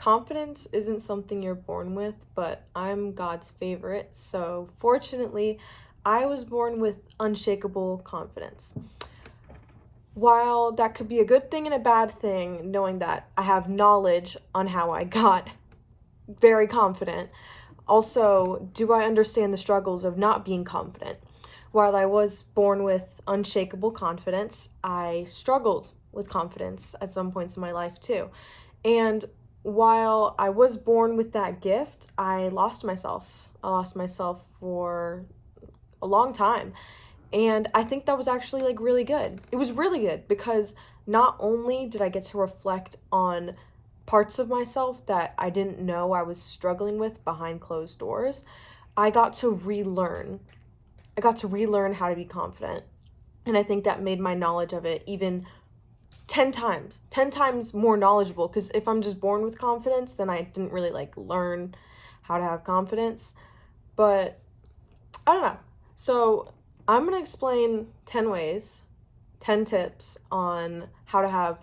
confidence isn't something you're born with, but I'm God's favorite. So fortunately, I was born with unshakable confidence. While that could be a good thing and a bad thing, knowing that I have knowledge on how I got very confident, also, do I understand the struggles of not being confident? While I was born with unshakable confidence, I struggled with confidence at some points in my life too. And while I was born with that gift, I lost myself. I lost myself for a long time. And I think that was actually like really good. It was really good because not only did I get to reflect on parts of myself that I didn't know I was struggling with behind closed doors, I got to relearn. I got to relearn how to be confident. And I think that made my knowledge of it even 10 times more knowledgeable, because if I'm just born with confidence, then I didn't really like learn how to have confidence. But I don't know. So I'm going to explain 10 ways, 10 tips on how to have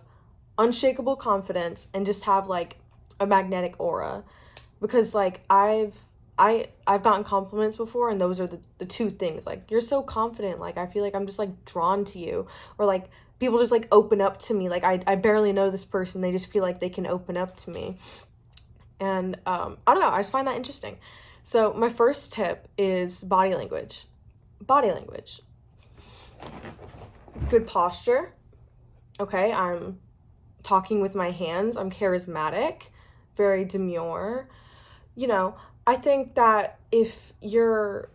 unshakable confidence and just have like a magnetic aura, because like I've gotten compliments before, and those are the two things. Like, you're so confident, like I feel like I'm just like drawn to you, or like people just like open up to me, like I barely know this person, they just feel like they can open up to me. And I don't know, I just find that interesting. So my first tip is body language. Good posture. Okay, I'm talking with my hands, I'm charismatic, very demure. You know, I think that if you're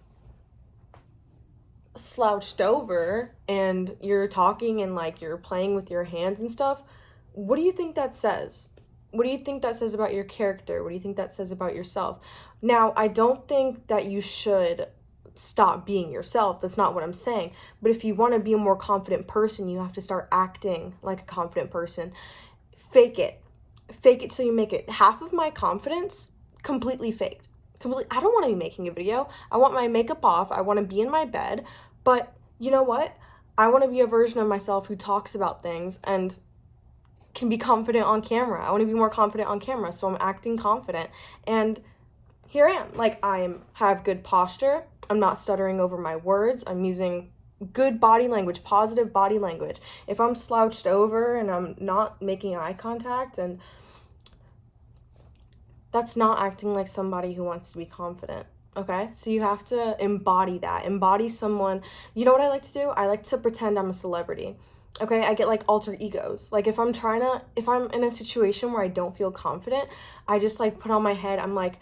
slouched over and you're talking and like you're playing with your hands and stuff, what do you think that says? What do you think that says about your character? What do you think that says about yourself? Now, I don't think that you should stop being yourself. That's not what I'm saying. But if you want to be a more confident person, you have to start acting like a confident person. Fake it. Fake it till you make it. Half of my confidence, completely faked. I don't want to be making a video. I want my makeup off. I want to be in my bed. But you know what? I want to be a version of myself who talks about things and can be confident on camera. I want to be more confident on camera, so I'm acting confident. And here I am. Like, have good posture. I'm not stuttering over my words. I'm using good body language, positive body language. If I'm slouched over and I'm not making eye contact, and that's not acting like somebody who wants to be confident. Okay, so you have to embody that. Embody someone. You know what I like to do? I like to pretend I'm a celebrity. Okay, I get like alter egos. Like if I'm in a situation where I don't feel confident, I just like put on my head. I'm like,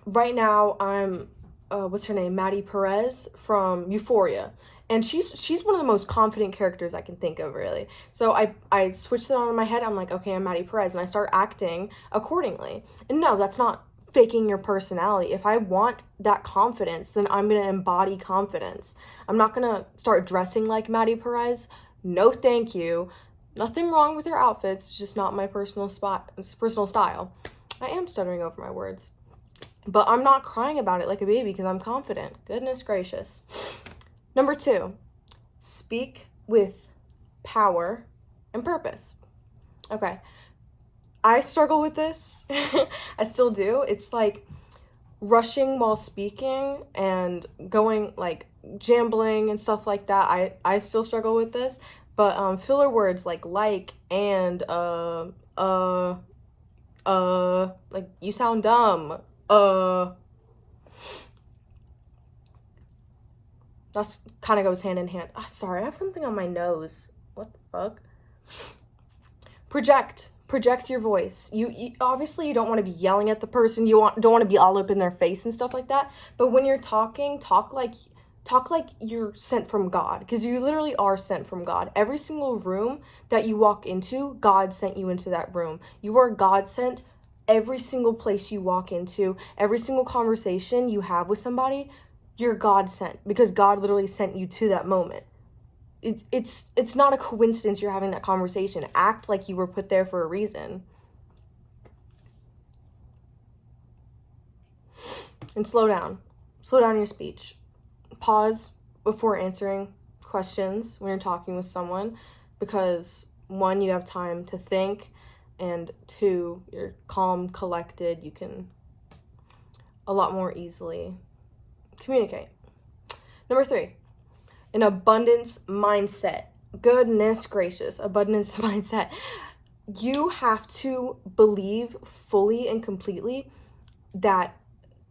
right now I'm, what's her name? Maddie Perez from Euphoria. And she's one of the most confident characters I can think of, really. So I switched it on in my head. I'm like, okay, I'm Maddie Perez, and I start acting accordingly. And no, that's not faking your personality. If I want that confidence, then I'm gonna embody confidence. I'm not gonna start dressing like Maddie Perez. No, thank you. Nothing wrong with her outfits. It's just not my personal style. I am stuttering over my words, but I'm not crying about it like a baby because I'm confident. Goodness gracious. Number 2, speak with power and purpose. Okay, I struggle with this. I still do. It's like rushing while speaking and going like jambling and stuff like that. I still struggle with this, but filler words like and like you sound dumb, that's kind of goes hand in hand. Oh, sorry, I have something on my nose. What the fuck? Project your voice. You obviously you don't want to be yelling at the person. Don't want to be all up in their face and stuff like that. But when you're talking, talk like you're sent from God, because you literally are sent from God. Every single room that you walk into, God sent you into that room. You are God sent. Every single place you walk into, every single conversation you have with somebody, you're God sent, because God literally sent you to that moment. It's not a coincidence you're having that conversation. Act like you were put there for a reason. And slow down your speech. Pause before answering questions when you're talking with someone, because 1, you have time to think, and 2, you're calm, collected. You can a lot more easily communicate. Number 3, an abundance mindset. Goodness gracious, abundance mindset. You have to believe fully and completely that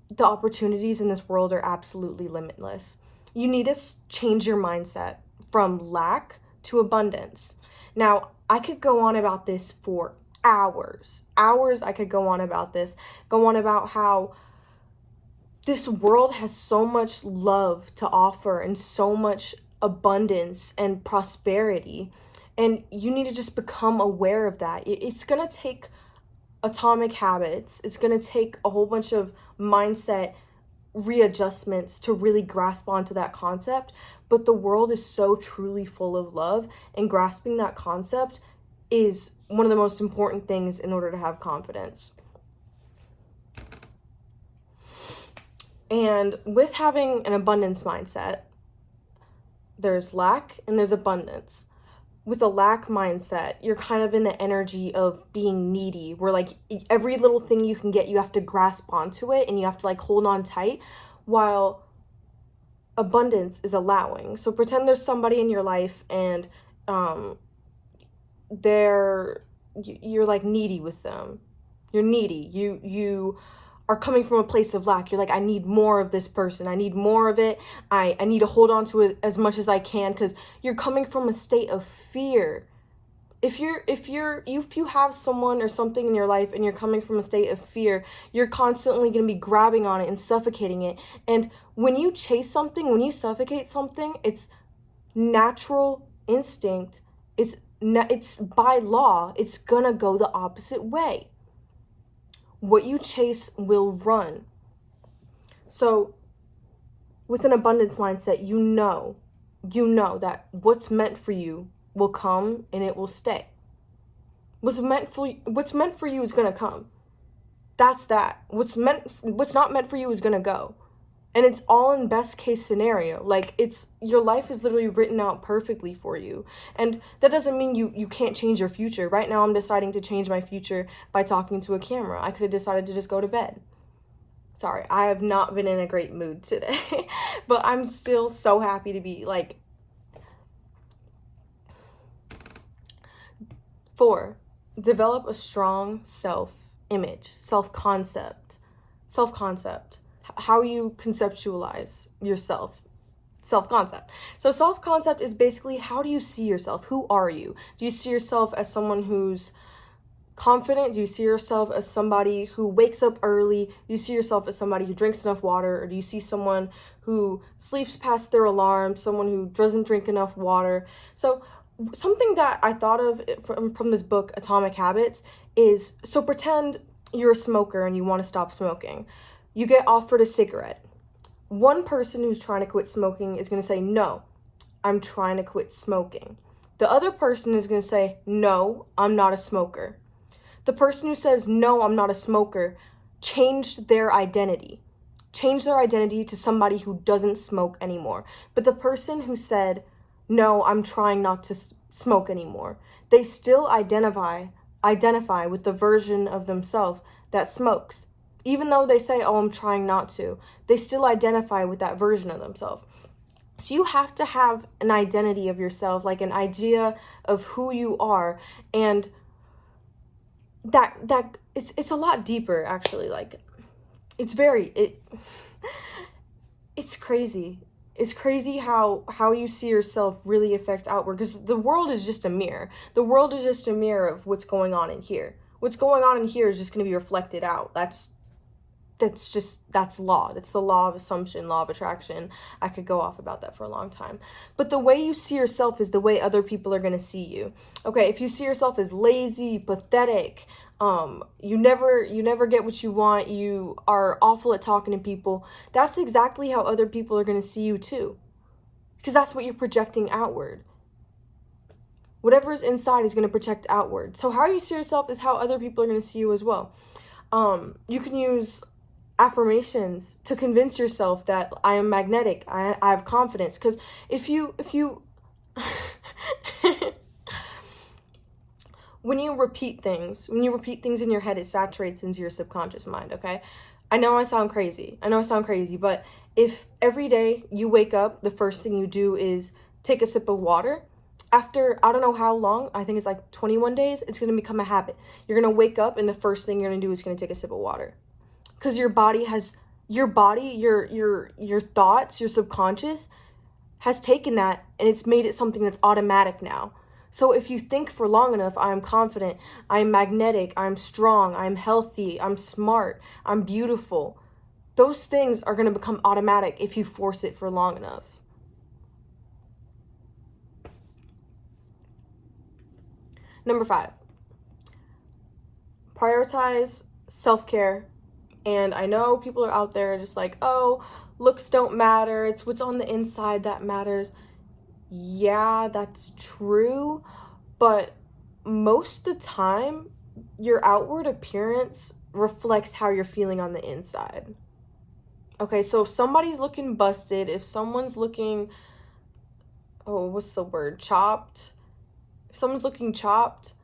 the opportunities in this world are absolutely limitless. You need to change your mindset from lack to abundance. Now, I could go on about this for hours. I could go on about this, go on about how this world has so much love to offer and so much abundance and prosperity. And you need to just become aware of that. It's going to take atomic habits. It's going to take a whole bunch of mindset readjustments to really grasp onto that concept. But the world is so truly full of love, and grasping that concept is one of the most important things in order to have confidence. And with having an abundance mindset, there's lack and there's abundance. With a lack mindset, you're kind of in the energy of being needy, where like every little thing you can get, you have to grasp onto it and you have to like hold on tight, while abundance is allowing. So pretend there's somebody in your life and you're like needy with them. You're needy. You are coming from a place of lack. You're like, I need more of this person. I need more of it. I need to hold on to it as much as I can, because you're coming from a state of fear. If you have someone or something in your life and you're coming from a state of fear, you're constantly going to be grabbing on it and suffocating it. And when you chase something, when you suffocate something, it's natural instinct. It's by law, it's going to go the opposite way. What you chase will run. So with an abundance mindset, you know that what's meant for you will come and it will stay. What's meant for you is going to come. That's that. What's not meant for you is going to go. And it's all in best case scenario. Like, your life is literally written out perfectly for you. And that doesn't mean you can't change your future. Right now I'm deciding to change my future by talking to a camera. I could have decided to just go to bed. Sorry, I have not been in a great mood today. But I'm still so happy to be like. 4, develop a strong self-image, self-concept. How you conceptualize yourself. Self-concept. So self-concept is basically, how do you see yourself? Who are you? Do you see yourself as someone who's confident? Do you see yourself as somebody who wakes up early? Do you see yourself as somebody who drinks enough water? Or do you see someone who sleeps past their alarm, someone who doesn't drink enough water? So something that I thought of from this book, Atomic Habits, is, so pretend you're a smoker and you want to stop smoking. You get offered a cigarette. One person who's trying to quit smoking is going to say, no, I'm trying to quit smoking. The other person is going to say, no, I'm not a smoker. The person who says, no, I'm not a smoker, changed their identity. Changed their identity to somebody who doesn't smoke anymore. But the person who said, no, I'm trying not to smoke anymore, they still identify with the version of themselves that smokes. Even though they say, oh, I'm trying not to, they still identify with that version of themselves. So you have to have an identity of yourself, like an idea of who you are. And that it's a lot deeper, actually. Like, it's crazy. It's crazy how you see yourself really affects outward, because the world is just a mirror. The world is just a mirror of what's going on in here. What's going on in here is just going to be reflected out. That's law. That's the law of assumption, law of attraction. I could go off about that for a long time. But the way you see yourself is the way other people are going to see you. Okay, if you see yourself as lazy, pathetic, you never get what you want, you are awful at talking to people, that's exactly how other people are going to see you too. Because that's what you're projecting outward. Whatever is inside is going to project outward. So how you see yourself is how other people are going to see you as well. You can use affirmations to convince yourself that I am magnetic, I have confidence. Because if you when you repeat things in your head, it saturates into your subconscious mind, okay? I know I sound crazy, but if every day you wake up, the first thing you do is take a sip of water, after I don't know how long, I think it's like 21 days, it's going to become a habit. You're going to wake up and the first thing you're going to do is going to take a sip of water. Because your thoughts, your subconscious has taken that and it's made it something that's automatic now. So if you think for long enough, I'm confident, I'm magnetic, I'm strong, I'm healthy, I'm smart, I'm beautiful, those things are going to become automatic if you force it for long enough. Number 5, prioritize self-care. And I know people are out there just like, oh, looks don't matter. It's what's on the inside that matters. Yeah, that's true. But most of the time, your outward appearance reflects how you're feeling on the inside. Okay, so if somebody's looking busted, if someone's looking, chopped. If someone's looking chopped,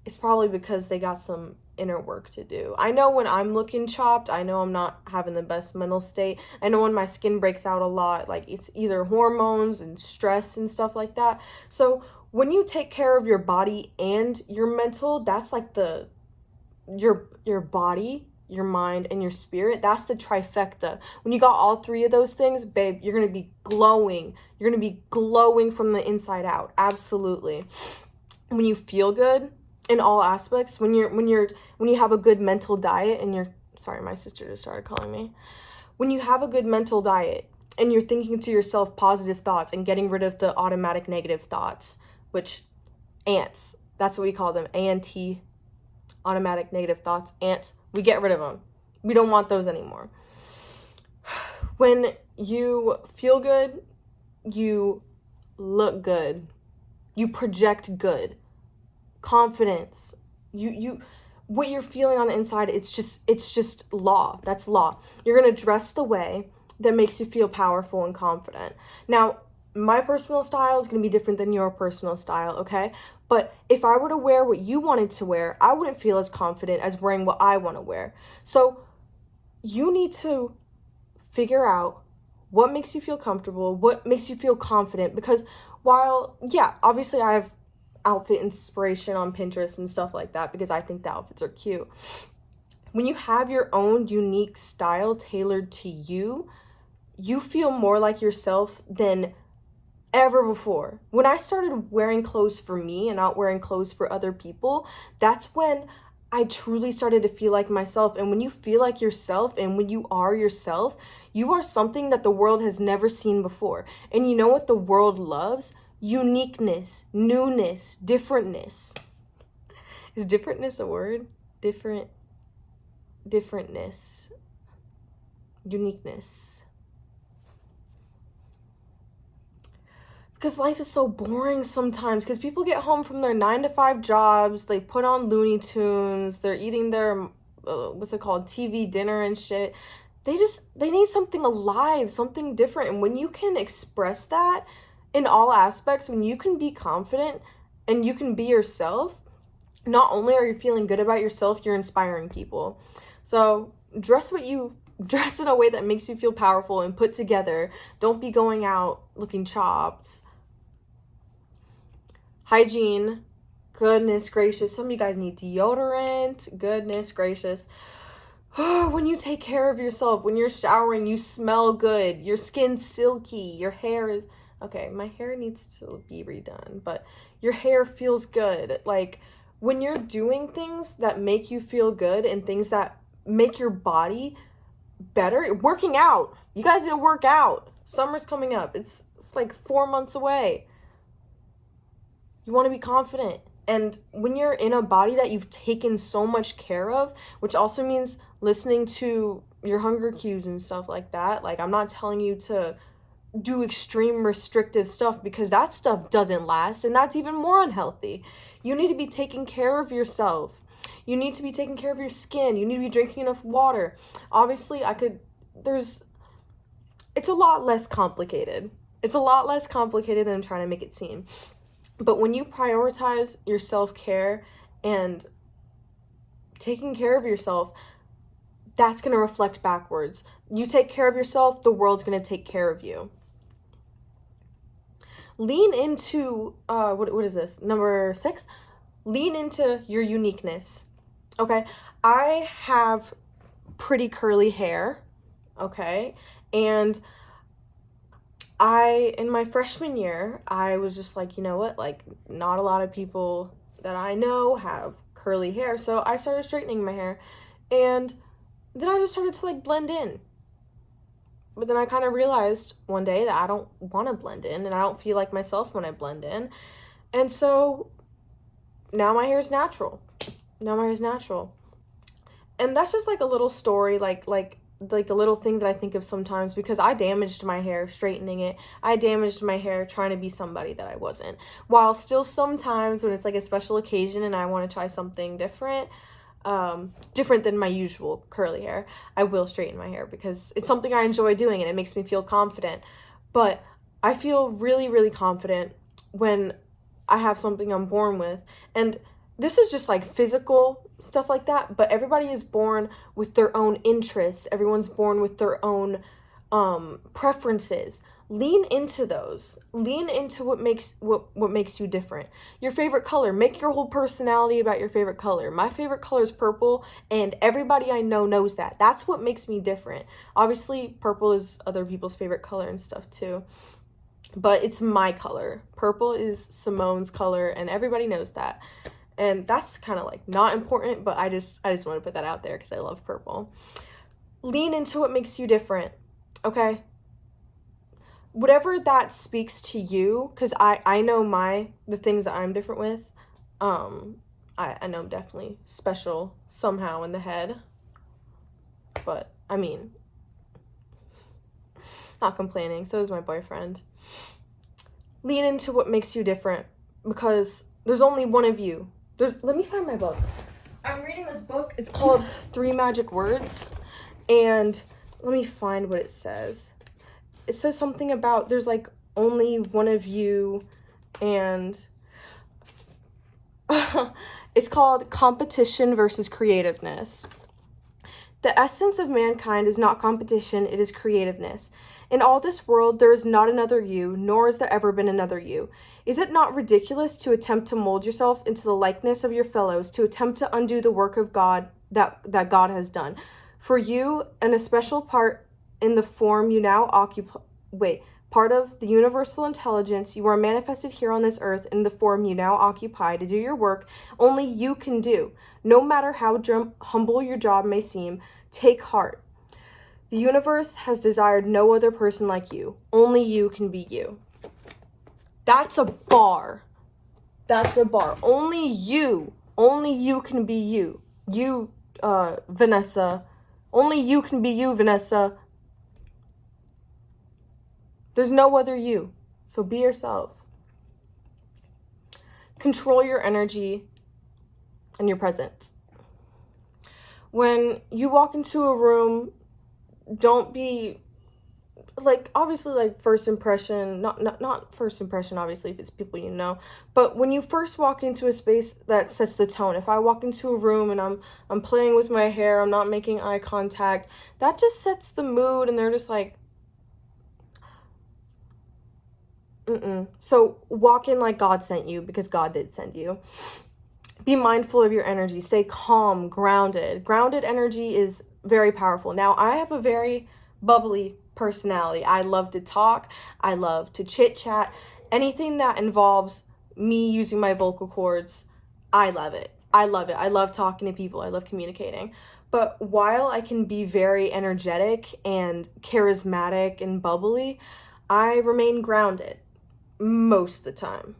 it's probably because they got some inner work to do. I know when I'm looking chopped, I know I'm not having the best mental state. I know when my skin breaks out a lot, like it's either hormones and stress and stuff like that. So when you take care of your body and your mental, that's like your body, your mind, and your spirit. That's the trifecta. When you got all 3 of those things, babe, you're gonna be glowing. You're gonna be glowing from the inside out. Absolutely. When you feel good in all aspects, when you have a good mental diet and sorry, my sister just started calling me. When you have a good mental diet and you're thinking to yourself positive thoughts and getting rid of the automatic negative thoughts, which ants, that's what we call them, ANT, automatic negative thoughts, ants, we get rid of them. We don't want those anymore. When you feel good, you look good, you project good. Confidence, you what you're feeling on the inside, it's just law. That's law. You're going to dress the way that makes you feel powerful and confident. Now, my personal style is going to be different than your personal style, okay? But if I were to wear what you wanted to wear, I wouldn't feel as confident as wearing what I want to wear. So you need to figure out what makes you feel comfortable, what makes you feel confident, because while, yeah, obviously I have outfit inspiration on Pinterest and stuff like that because I think the outfits are cute. When you have your own unique style tailored to you, you feel more like yourself than ever before. When I started wearing clothes for me and not wearing clothes for other people, that's when I truly started to feel like myself. And when you feel like yourself and when you are yourself, you are something that the world has never seen before. And you know what the world loves? Uniqueness, newness, differentness. Is differentness a word? Differentness. Uniqueness. Because life is so boring sometimes, because people get home from their 9-to-5 jobs, they put on Looney Tunes, they're eating their, TV dinner and shit. They need something alive, something different. And when you can express that in all aspects, when you can be confident and you can be yourself, not only are you feeling good about yourself, you're inspiring people. So dress in a way that makes you feel powerful and put together. Don't be going out looking chopped. Hygiene. Goodness gracious. Some of you guys need deodorant. Goodness gracious. When you take care of yourself, when you're showering, you smell good. Your skin's silky. Your hair is... Okay, my hair needs to be redone, but your hair feels good. Like, when you're doing things that make you feel good and things that make your body better, working out. You guys need to work out. Summer's coming up. It's like 4 months away. You want to be confident. And when you're in a body that you've taken so much care of, which also means listening to your hunger cues and stuff like that. Like, I'm not telling you to do extreme restrictive stuff because that stuff doesn't last and that's even more unhealthy. You need to be taking care of yourself. You need to be taking care of your skin. You need to be drinking enough water. Obviously, it's a lot less complicated. It's a lot less complicated than I'm trying to make it seem. But when you prioritize your self-care And taking care of yourself, that's going to reflect backwards. You take care of yourself, the world's going to take care of you. Lean into, what is this? Number 6? Lean into your uniqueness. Okay? I have pretty curly hair. Okay? And in my freshman year, I was just like, you know what? Like, not a lot of people that I know have curly hair. So I started straightening my hair. And then I just started to like blend in. But then I kind of realized one day that I don't want to blend in, and I don't feel like myself when I blend in. And so now my hair is natural. And that's just like a little story, like a little thing that I think of sometimes, because I damaged my hair straightening it. I damaged my hair trying to be somebody that I wasn't. While still sometimes when it's like a special occasion and I want to try something different, different than my usual curly hair, I will straighten my hair because it's something I enjoy doing and it makes me feel confident. But I feel really, really confident when I have something I'm born with. And this is just like physical stuff like that, but everybody is born with their own interests. Everyone's born with their own preferences. Lean into those. Lean into what makes you different. Your favorite color. Make your whole personality about your favorite color. My favorite color is purple, and everybody I know knows that. That's what makes me different. Obviously, purple is other people's favorite color and stuff too, but it's my color. Purple is Simone's color, and everybody knows that. And that's kind of like not important, but I just want to put that out there because I love purple. Lean into what makes you different, okay? Whatever that speaks to you, because I know the things that I'm different with. I know I'm definitely special somehow in the head. But, I mean, not complaining. So is my boyfriend. Lean into what makes you different, because there's only one of you. Let me find my book. I'm reading this book. It's called 3 Magic Words. And let me find what it says. It says something about there's like only one of you, and it's called Competition versus Creativeness. The essence of mankind is not competition, it is creativeness. In all this world, there is not another you, nor has there ever been another you. Is it not ridiculous to attempt to mold yourself into the likeness of your fellows, to attempt to undo the work of God that God has done? For you, and a special part in the form you now occupy, part of the universal intelligence, you are manifested here on this earth in the form you now occupy to do your work only you can do. No matter how humble your job may seem, take heart. The universe has desired no other person like you. Only you can be you. That's a bar. Only you can be you. You, Vanessa. Only you can be you, Vanessa. There's no other you. So be yourself. Control your energy and your presence. When you walk into a room, don't be like, obviously, like first impression, not first impression, obviously, if it's people you know, but when you first walk into a space, that sets the tone. If I walk into a room and I'm playing with my hair, I'm not making eye contact, that just sets the mood, and they're just like, So walk in like God sent you, because God did send you. Be mindful of your energy. Stay calm, grounded. Grounded energy is very powerful. Now, I have a very bubbly personality. I love to talk. I love to chit-chat. Anything that involves me using my vocal cords, I love it. I love talking to people. I love communicating. But while I can be very energetic and charismatic and bubbly, I remain grounded most of the time.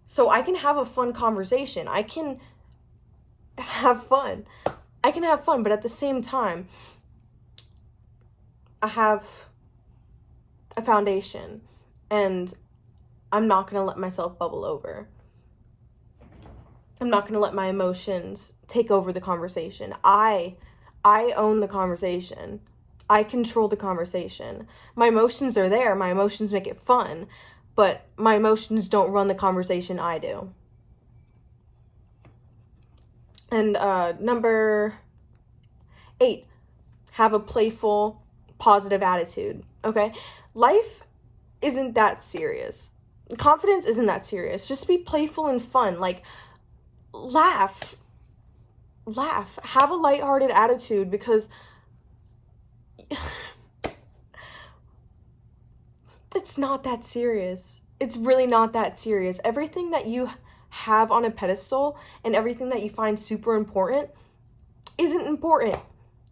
So I can have a fun conversation. I can have fun, but at the same time, I have a foundation, and I'm not going to let myself bubble over. I'm not going to let my emotions take over the conversation. I own the conversation. I control the conversation. My emotions are there. My emotions make it fun, but my emotions don't run the conversation. I do. And number 8, have a playful, positive attitude, okay? Life isn't that serious. Confidence isn't that serious. Just be playful and fun. Like, laugh. Have a lighthearted attitude, because it's not that serious. It's really not that serious. Everything that you have on a pedestal and everything that you find super important isn't important.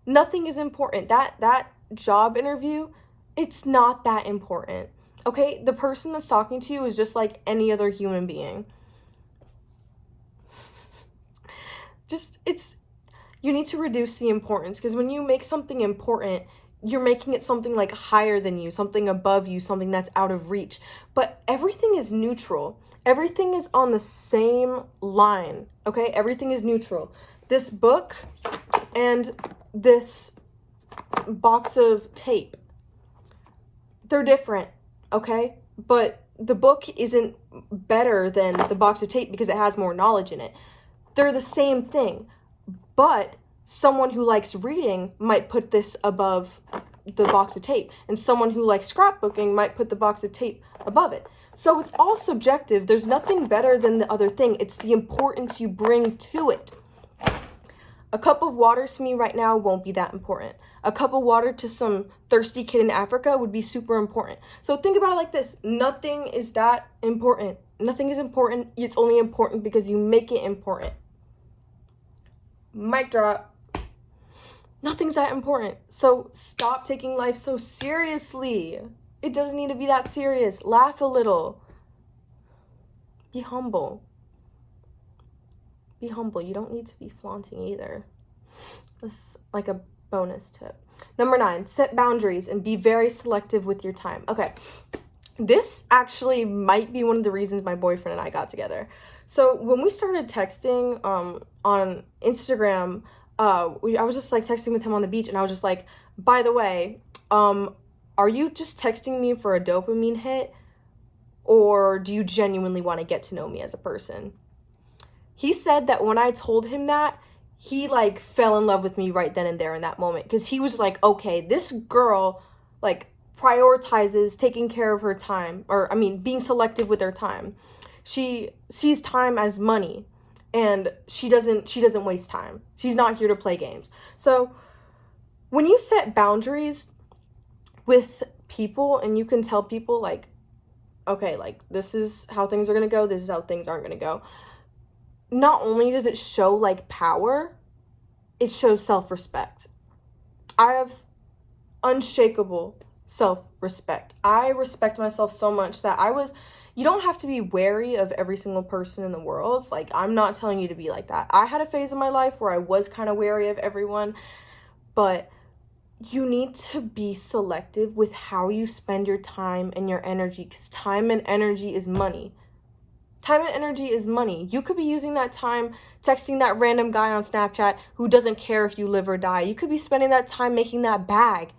Nothing is important. That job interview, it's not that important. Okay? The person that's talking to you is just like any other human being. You need to reduce the importance, because when you make something important, you're making it something like higher than you, something above you, something that's out of reach. But everything is neutral. Everything is on the same line, okay? Everything is neutral. This book and this box of tape, they're different, okay? But the book isn't better than the box of tape because it has more knowledge in it. They're the same thing, but someone who likes reading might put this above the box of tape, and someone who likes scrapbooking might put the box of tape above it. So it's all subjective. There's nothing better than the other thing. It's the importance you bring to it. A cup of water to me right now won't be that important. A cup of water to some thirsty kid in Africa would be super important. So think about it like this. Nothing is that important. Nothing is important. It's only important because you make it important. Mic drop. Nothing's that important. So stop taking life so seriously. It doesn't need to be that serious. Laugh a little. Be humble. Be humble. You don't need to be flaunting either. This is like a bonus tip. Number 9, set boundaries and be very selective with your time. Okay. This actually might be one of the reasons my boyfriend and I got together. So when we started texting on Instagram, I was just like texting with him on the beach, and I was just like, by the way, are you just texting me for a dopamine hit, or do you genuinely want to get to know me as a person? He said that when I told him that, he like fell in love with me right then and there in that moment, because he was like, okay, this girl like prioritizes taking care of her time, or I mean being selective with her time. She sees time as money, and she doesn't waste time. She's not here to play games. So when you set boundaries with people, and you can tell people like, okay, like this is how things are going to go, this is how things aren't going to go. Not only does it show like power, it shows self-respect. I have unshakable self-respect. I respect myself so much that you don't have to be wary of every single person in the world. Like, I'm not telling you to be like that. I had a phase in my life where I was kind of wary of everyone, but you need to be selective with how you spend your time and your energy, because time and energy is money. Time and energy is money. You could be using that time texting that random guy on Snapchat who doesn't care if you live or die. You could be spending that time making that bag.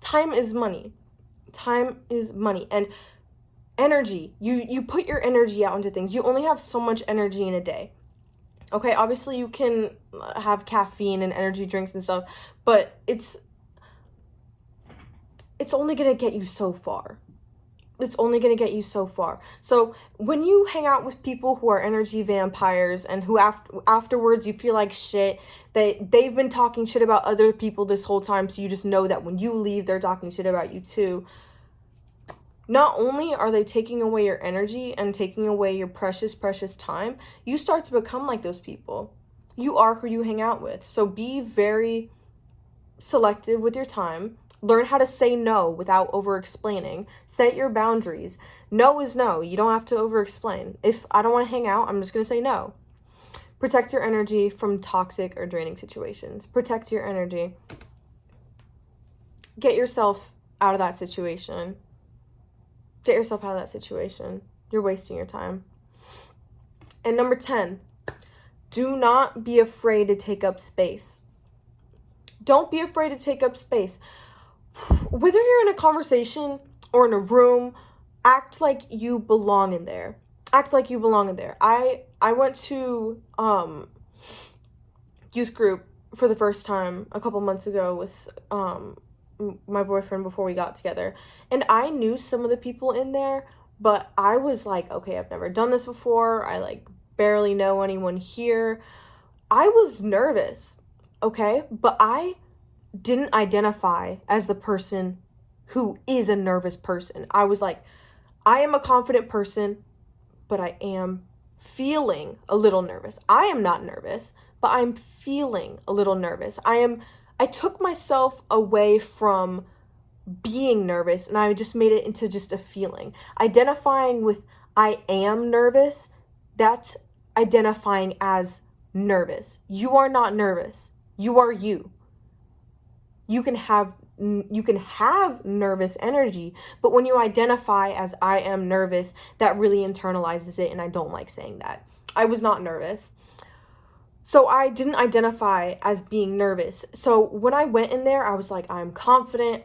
Time is money. Time is money. And energy, you put your energy out into things. You only have so much energy in a day. Okay, obviously you can have caffeine and energy drinks and stuff, but it's only going to get you so far. It's only going to get you so far. So when you hang out with people who are energy vampires and who afterwards you feel like shit, they've been talking shit about other people this whole time, so you just know that when you leave, they're talking shit about you too. Not only are they taking away your energy and taking away your precious, precious time, you start to become like those people. You are who you hang out with. So be very selective with your time. Learn how to say no without over-explaining. Set your boundaries. No is no. You don't have to over-explain. If I don't want to hang out, I'm just going to say no. Protect your energy from toxic or draining situations. Protect your energy. Get yourself out of that situation. Get yourself out of that situation. You're wasting your time. And number 10, do not be afraid to take up space. Don't be afraid to take up space. Whether you're in a conversation or in a room, act like you belong in there. Act like you belong in there. I I went to youth group for the first time a couple months ago with my boyfriend before we got together, and I knew some of the people in there, but I was like, okay, I've never done this before. I like barely know anyone here. I was nervous, okay, but I didn't identify as the person who is a nervous person. I was like, I am a confident person, but I am feeling a little nervous. I am not nervous, but I'm feeling a little nervous. I took myself away from being nervous and I just made it into just a feeling. Identifying with I am nervous, that's identifying as nervous. You are not nervous. You are you. You can have nervous energy, but when you identify as I am nervous, that really internalizes it, and I don't like saying that. I was not nervous. So I didn't identify as being nervous. So when I went in there, I was like, I'm confident.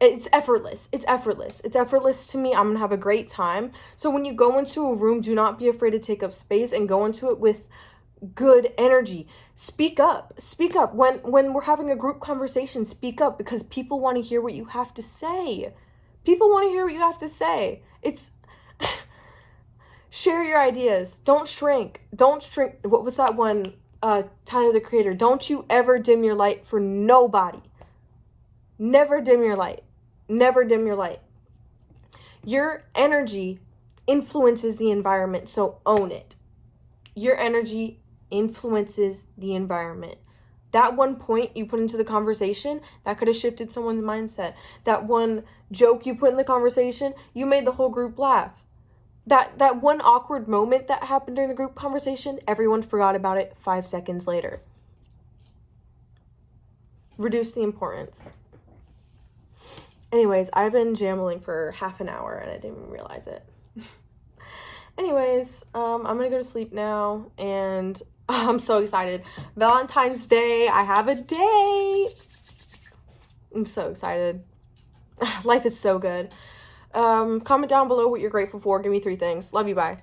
It's effortless. It's effortless. It's effortless to me. I'm going to have a great time. So when you go into a room, do not be afraid to take up space and go into it with good energy. Speak up. Speak up. When we're having a group conversation, speak up, because people want to hear what you have to say. People want to hear what you have to say. It's share your ideas. Don't shrink. Don't shrink. What was that one? Tyler, the Creator. Don't you ever dim your light for nobody. Never dim your light. Never dim your light. Your energy influences the environment, so own it. Your energy influences the environment. That one point you put into the conversation, that could have shifted someone's mindset. That one joke you put in the conversation, you made the whole group laugh. That one awkward moment that happened during the group conversation, everyone forgot about it 5 seconds later. Reduce the importance. Anyways, I've been jambling for half an hour and I didn't even realize it. Anyways, I'm gonna go to sleep now, and I'm so excited. Valentine's Day, I have a date. I'm so excited. Life is so good. Comment down below what you're grateful for. Give me 3 things. Love you, bye.